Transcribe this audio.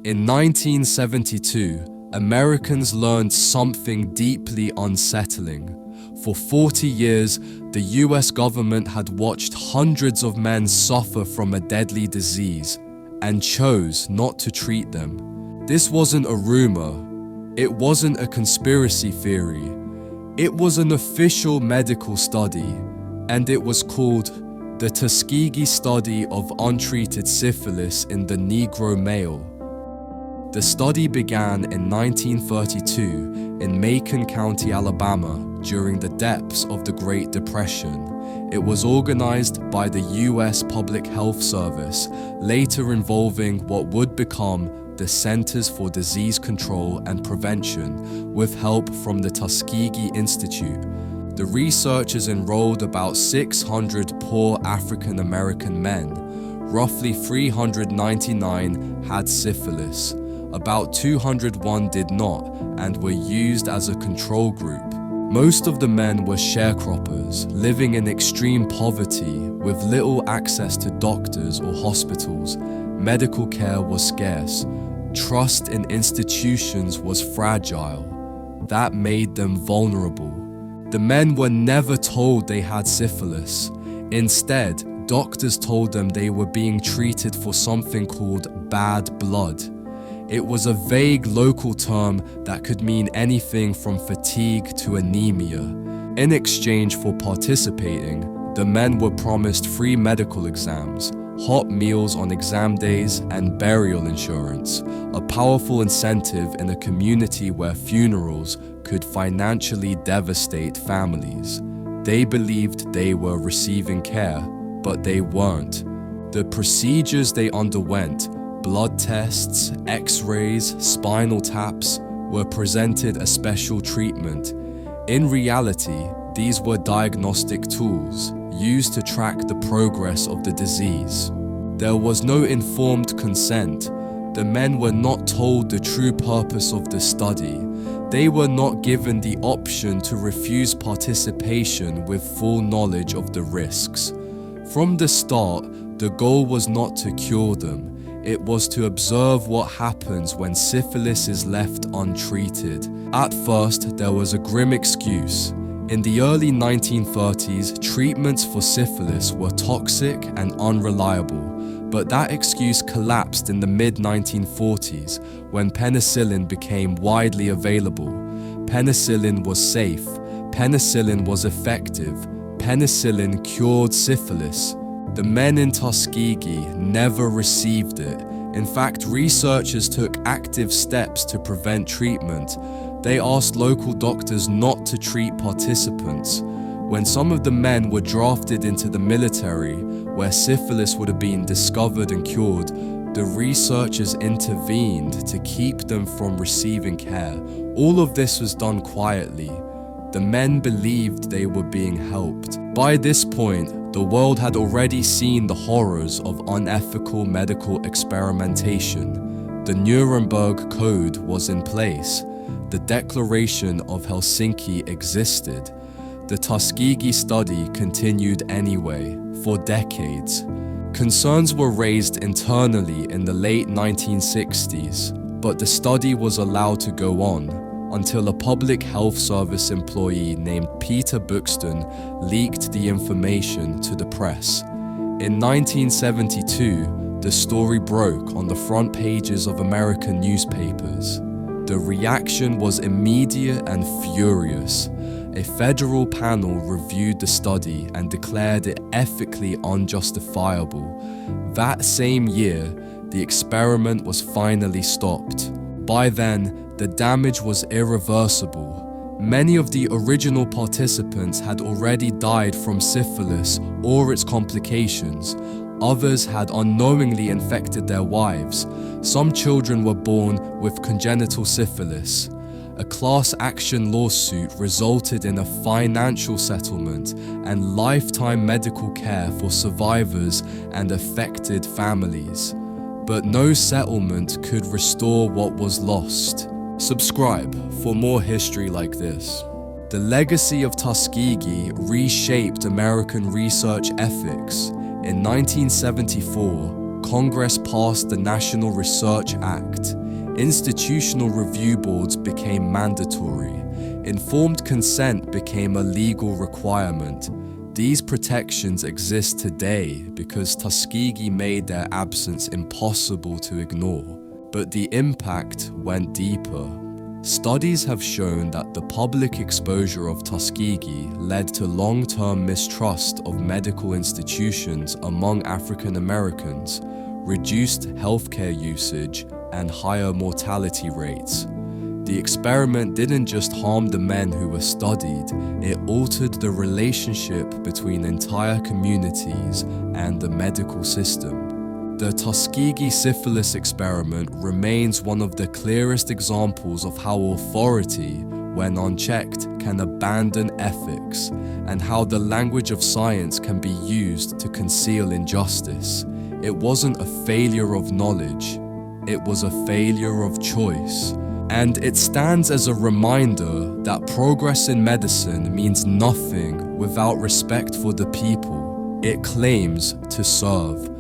In 1972, Americans learned something deeply unsettling. For 40 years, the US government had watched hundreds of men suffer from a deadly disease and chose not to treat them. This wasn't a rumor. It wasn't a conspiracy theory. It was an official medical study, and it was called the Tuskegee Study of Untreated Syphilis in the Negro Male. The study began in 1932 in Macon County, Alabama, during the depths of the Great Depression. It was organized by the US Public Health Service, later involving what would become the Centers for Disease Control and Prevention, with help from the Tuskegee Institute. The researchers enrolled about 600 poor African American men. Roughly 399 had syphilis. About 201 did not and were used as a control group. Most of the men were sharecroppers, living in extreme poverty with little access to doctors or hospitals. Medical care was scarce. Trust in institutions was fragile. That made them vulnerable. The men were never told they had syphilis. Instead, doctors told them they were being treated for something called bad blood. It was a vague local term that could mean anything from fatigue to anemia. In exchange for participating, the men were promised free medical exams, hot meals on exam days, and burial insurance, a powerful incentive in a community where funerals could financially devastate families. They believed they were receiving care, but they weren't. The procedures they underwent, blood tests, x-rays, spinal taps, were presented as special treatment. In reality, these were diagnostic tools used to track the progress of the disease. There was no informed consent. The men were not told the true purpose of the study. They were not given the option to refuse participation with full knowledge of the risks. From the start, the goal was not to cure them. It was to observe what happens when syphilis is left untreated. At first, there was a grim excuse. In the early 1930s, treatments for syphilis were toxic and unreliable, but that excuse collapsed in the mid-1940s when penicillin became widely available. Penicillin was safe. Penicillin was effective. Penicillin cured syphilis. The men in Tuskegee never received it. In fact, researchers took active steps to prevent treatment. They asked local doctors not to treat participants. When some of the men were drafted into the military, where syphilis would have been discovered and cured, the researchers intervened to keep them from receiving care. All of this was done quietly. The men believed they were being helped. By this point, the world had already seen the horrors of unethical medical experimentation. The Nuremberg Code was in place. The Declaration of Helsinki existed. The Tuskegee study continued anyway, for decades. Concerns were raised internally in the late 1960s, but the study was allowed to go on until a public health service employee named Peter Buxton leaked the information to the press. In 1972, the story broke on the front pages of American newspapers. The reaction was immediate and furious. A federal panel reviewed the study and declared it ethically unjustifiable. That same year, the experiment was finally stopped. By then, the damage was irreversible. Many of the original participants had already died from syphilis or its complications. Others had unknowingly infected their wives. Some children were born with congenital syphilis. A class action lawsuit resulted in a financial settlement and lifetime medical care for survivors and affected families. But no settlement could restore what was lost. Subscribe for more history like this. The legacy of Tuskegee reshaped American research ethics. In 1974, Congress passed the National Research Act. Institutional review boards became mandatory. Informed consent became a legal requirement. These protections exist today because Tuskegee made their absence impossible to ignore. But the impact went deeper. Studies have shown that the public exposure of Tuskegee led to long-term mistrust of medical institutions among African Americans, reduced healthcare usage, and higher mortality rates. The experiment didn't just harm the men who were studied, it altered the relationship between entire communities and the medical system. The Tuskegee Syphilis experiment remains one of the clearest examples of how authority, when unchecked, can abandon ethics, and how the language of science can be used to conceal injustice. It wasn't a failure of knowledge, it was a failure of choice. And it stands as a reminder that progress in medicine means nothing without respect for the people it claims to serve.